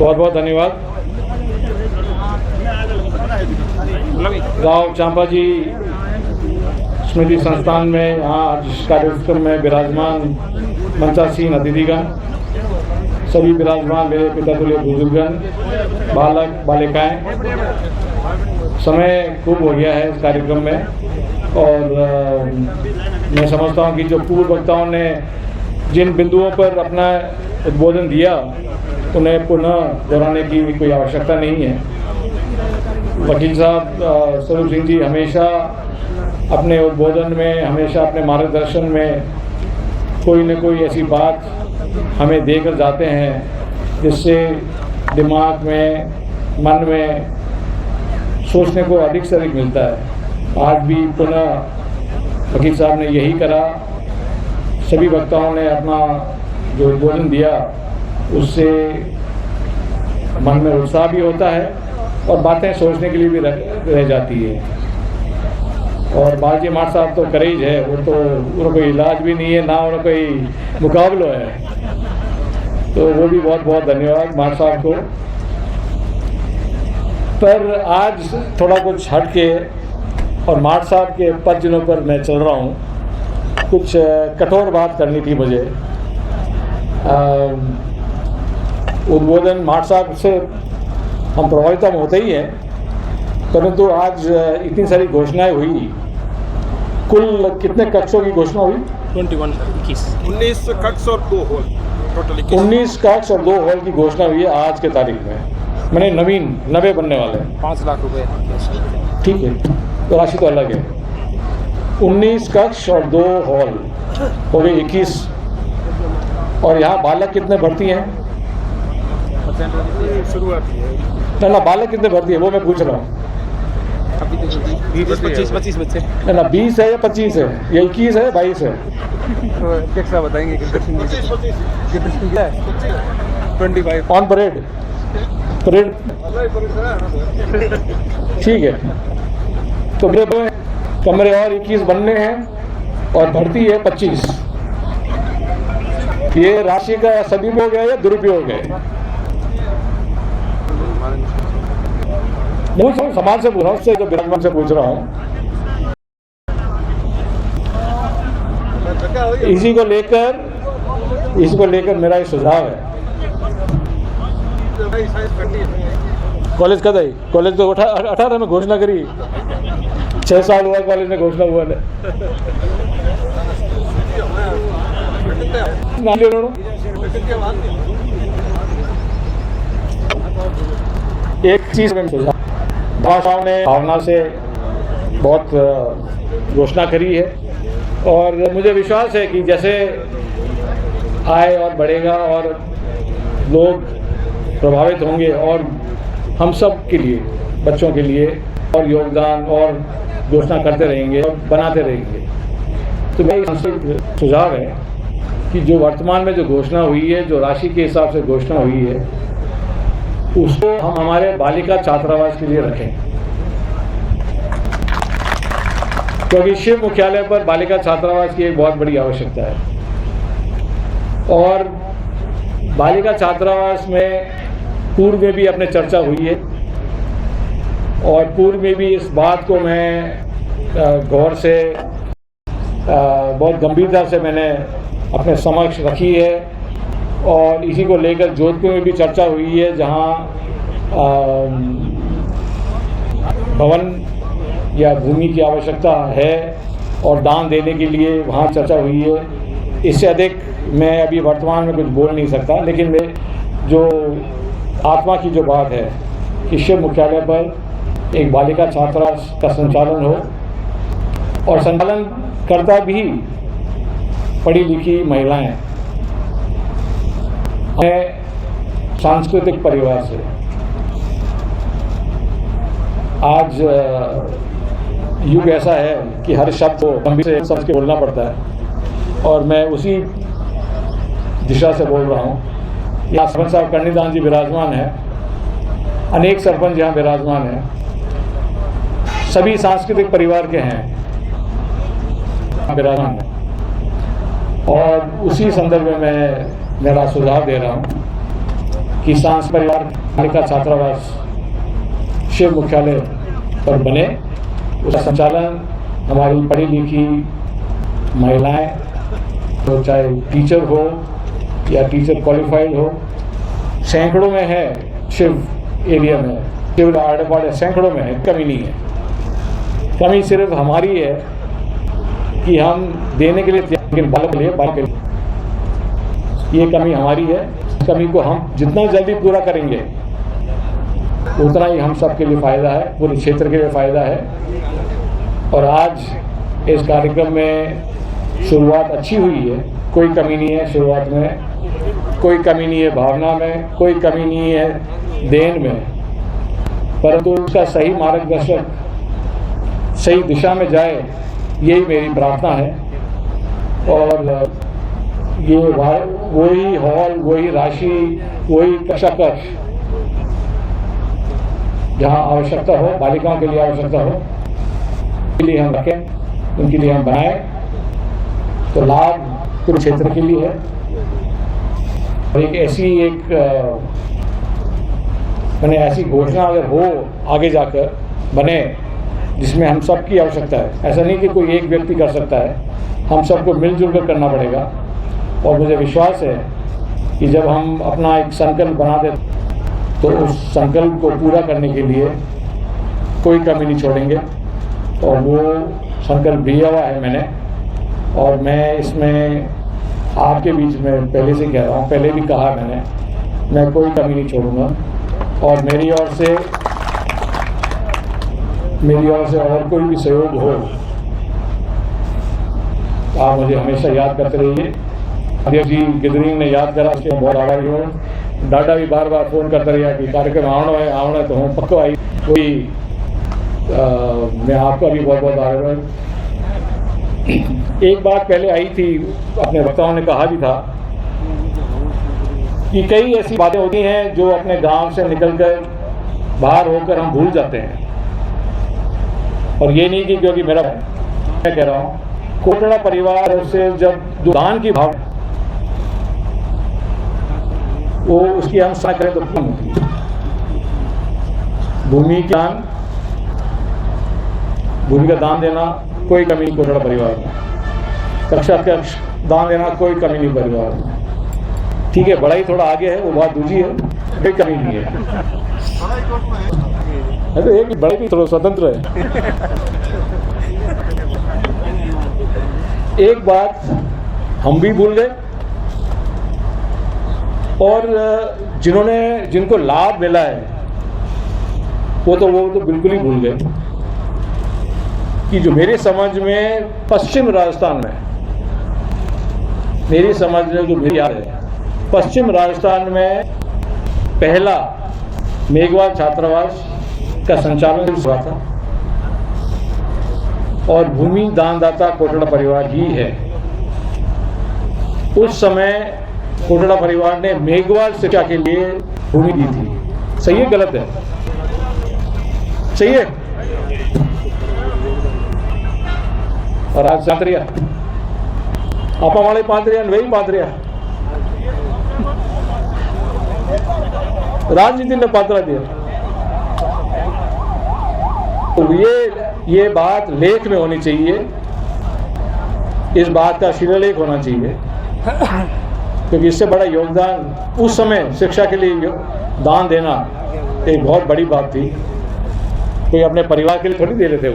बहुत बहुत धन्यवाद। राव चांपाजी स्मृति संस्थान में यहाँ आज कार्यक्रम में विराजमान मंचासीन अतिथिगण, सभी विराजमान मेरे पितातुल्य बुजुर्गन, बालक बालिकाएं, समय खूब हो गया है इस कार्यक्रम में और मैं समझता हूँ कि जो पूर्व वक्ताओं ने जिन बिंदुओं पर अपना उद्बोधन दिया उन्हें पुनः दोहराने की कोई आवश्यकता नहीं है। वकील साहब स्वरूप सिंह जी हमेशा अपने उद्बोधन में, हमेशा अपने मार्गदर्शन में कोई न कोई ऐसी बात हमें देकर जाते हैं जिससे दिमाग में, मन में सोचने को अधिक से अधिक मिलता है। आज भी पुनः वकील साहब ने यही करा। सभी वक्ताओं ने अपना जो उद्बोधन दिया उससे मन में उत्साह भी होता है और बातें सोचने के लिए भी रह जाती है। और बालजी माठ साहब तो करेज है, वो तो उनका कोई इलाज भी नहीं है, ना उनका कोई मुकाबला है, तो वो भी बहुत बहुत धन्यवाद माठ साहब को। पर आज थोड़ा कुछ हट के और माठ साहब के पद जिनों पर मैं चल रहा हूँ, कुछ कठोर बात करनी थी मुझे। उद्बोधन माठ साहब से हम प्रभावित होते ही हैं, परंतु आज इतनी सारी घोषणाएं हुई। कुल कितने कक्षों की घोषणा हुई? 19 कक्ष और 2 हॉल, टोटल 19 कक्ष और 2 हॉल की घोषणा हुई है आज के तारीख में। मैंने नवे बनने वाले हैं। 5 लाख रुपए। ठीक है, तो राशि तो अलग है। 19 कक्ष और 2 हॉल हो गए 21। और यहाँ बालक कितने भर्ती हैं? शुरुआती है ना बालक कितने भर्ती है वो मैं पूछ रहा हूँ। 25 बच्चे। ना 20 है या 25 है या 21 है 22 है? क्या बताएंगे? 25 ऑन परेड ठीक है। तो मेरे कमरे और 21 बनने हैं और भर्ती है 25। ये राशि का सदुपयोग है या दुरुपयोग है? पूछ रहा हूँ, समाज से पूछ रहा हूँ, उससे जो विराजमान से पूछ रहा हूँ। इसी को लेकर मेरा एक सुझाव है। कॉलेज कद आई? कॉलेज तो 18 में घोषणा करी, 6 साल हुआ कॉलेज में घोषणा हुआ है। एक चीज में सुझाव, भाषाओं ने भावना से बहुत घोषणा करी है और मुझे विश्वास है कि जैसे आय और बढ़ेगा और लोग प्रभावित होंगे और हम सब के लिए, बच्चों के लिए और योगदान और घोषणा करते रहेंगे और बनाते रहेंगे। तो मेरा सुझाव है कि जो वर्तमान में जो घोषणा हुई है, जो राशि के हिसाब से घोषणा हुई है, उसको हम हमारे बालिका छात्रावास के लिए रखें, क्योंकि शिव मुख्यालय पर बालिका छात्रावास की एक बहुत बड़ी आवश्यकता है। और बालिका छात्रावास में पूर्व में भी अपने चर्चा हुई है और पूर्व में भी इस बात को मैं गौर से, बहुत गंभीरता से मैंने अपने समक्ष रखी है और इसी को लेकर जोधपुर में भी चर्चा हुई है, जहां भवन या भूमि की आवश्यकता है और दान देने के लिए वहां चर्चा हुई है। इससे अधिक मैं अभी वर्तमान में कुछ बोल नहीं सकता, लेकिन मैं जो आत्मा की जो बात है कि शिव मुख्यालय पर एक बालिका छात्रावास का संचालन हो और संचालन करता भी पढ़ी लिखी महिलाएं, सांस्कृतिक परिवार से। आज युग ऐसा है कि हर शब्द को गंभीर से समझ के बोलना पड़ता है और मैं उसी दिशा से बोल रहा हूँ। यहाँ सरपंच साहब कर्णिदान जी विराजमान है, अनेक सरपंच यहाँ विराजमान हैं, सभी सांस्कृतिक परिवार के हैं विराजमान है। और उसी संदर्भ में मैं मेरा सुझाव दे रहा हूँ किसान परिवार बालिका छात्रावास शिव मुख्यालय पर बने। उसका संचालन हमारी पढ़ी लिखी महिलाएं, तो चाहे टीचर हो या टीचर क्वालिफाइड हो, सैकड़ों में है। शिव एरिया में, शिव आड़े पाड़े सैकड़ों में है, कमी नहीं है। कमी सिर्फ हमारी है कि हम देने के लिए, लेकिन बालक के लिए ये कमी हमारी है। इस कमी को हम जितना जल्दी पूरा करेंगे उतना ही हम सब के लिए फ़ायदा है, पूरे क्षेत्र के लिए फ़ायदा है। और आज इस कार्यक्रम में शुरुआत अच्छी हुई है, कोई कमी नहीं है शुरुआत में, कोई कमी नहीं है भावना में, कोई कमी नहीं है देन में, परंतु उसका सही मार्गदर्शक सही दिशा में जाए, यही मेरी प्रार्थना है। और ये वही हॉल, वही राशि, वही कक्षा कक्ष जहाँ आवश्यकता हो, बालिकाओं के लिए आवश्यकता हो, के लिए हम रखें, उनके लिए हम बनाएं, तो लाभ पूरे क्षेत्र के लिए है। और ऐसी घोषणा अगर हो आगे जाकर बने जिसमें हम सब की आवश्यकता है, ऐसा नहीं कि कोई एक व्यक्ति कर सकता है, हम सबको मिलजुल कर करना पड़ेगा। और मुझे विश्वास है कि जब हम अपना एक संकल्प बना दें तो उस संकल्प को पूरा करने के लिए कोई कमी नहीं छोड़ेंगे। और वो संकल्प लिया हुआ है मैंने, और मैं इसमें आपके बीच में पहले से कह रहा हूँ, पहले भी कहा मैंने, मैं कोई कमी नहीं छोड़ूंगा। और मेरी ओर से और कोई भी सहयोग हो, आप मुझे हमेशा याद करते रहिए। अध्यक्ष जी गिदरिंग ने याद करा, उसके बहुत आभारी हूँ। डाडा भी बार बार फ़ोन करता रहा कि कार्यक्रम आवना है तो हम पक्का आई। कोई मैं आपका भी बहुत बहुत आभार। एक बात पहले आई थी, अपने वक्ताओं ने कहा भी था कि कई ऐसी बातें होती हैं जो अपने गांव से निकलकर बाहर होकर हम भूल जाते हैं। और ये नहीं कि क्योंकि मैं कह रहा हूँ, कोटड़ा परिवार से जब जो दान की भाव वो उसकी हम सहायता करें तो कम होती है। भूमि का दान देना कोई कमी नहीं कोटड़ा परिवार में, कक्षा कक्ष दान देना कोई कमी नहीं परिवार में। ठीक है, बड़ा ही थोड़ा आगे है, वो बात दूसरी है, कोई कमी नहीं है। तो एक बड़े भी थोड़ा स्वतंत्र है। एक बात हम भी भूल गए, और जिनको लाभ मिला है वो तो बिल्कुल ही भूल गए कि जो मेरे समझ में पश्चिम राजस्थान में, मेरी समझ में जो मेरी याद है, पश्चिम राजस्थान में पहला मेघवाल छात्रावास का संचालन हुआ था और भूमि दानदाता कोटड़ा परिवार ही है। उस समय कोटड़ा परिवार ने मेघवाल शिक्षा के लिए भूमि दी थी। सही है गलत है? सही है। और आज पांतरिया आपा वाले पांतरिया वही पांतरिया राजनीति ने पात्रा दिया। तो ये बात लेख में होनी चाहिए, इस बात का शिलालेख होना चाहिए, क्योंकि इससे बड़ा योगदान उस समय शिक्षा के लिए दान देना एक बहुत बड़ी बात थी। कोई अपने परिवार के लिए थोड़ी दे रहे थे,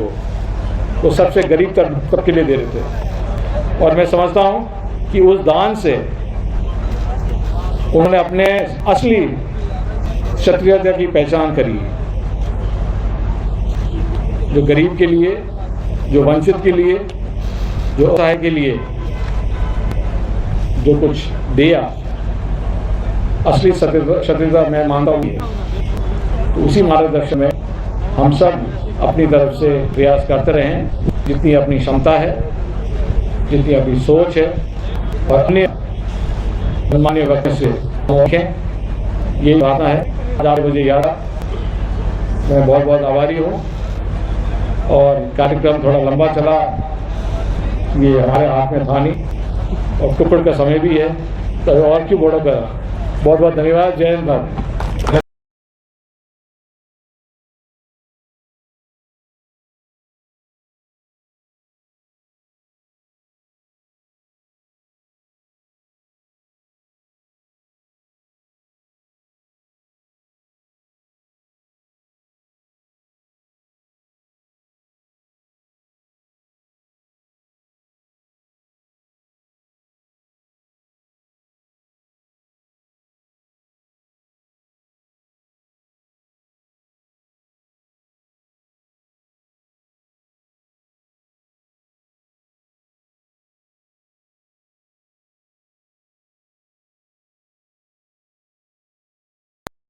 वो सबसे गरीब तक के लिए दे रहे थे। और मैं समझता हूँ कि उस दान से उन्होंने अपने असली क्षत्रियता की पहचान करी, जो गरीब के लिए, जो वंचित के लिए, जो असहाय के लिए जो कुछ दिया, असली क्षत्रियता मैं मानता हूँ। तो उसी मार्गदर्शन में हम सब अपनी तरफ से प्रयास करते रहें, जितनी अपनी क्षमता है, जितनी अपनी सोच है, और अपने सम्मानीय वक्त से रखें, यही भावना है। आज मुझे याद, मैं बहुत बहुत आभारी हूँ। और कार्यक्रम थोड़ा लंबा चला, ये हमारे हाथ में था नहीं, और टुकड़ का समय भी है, तो और क्यों बड़ा करा। बहुत बहुत धन्यवाद। जय हिंद भारत।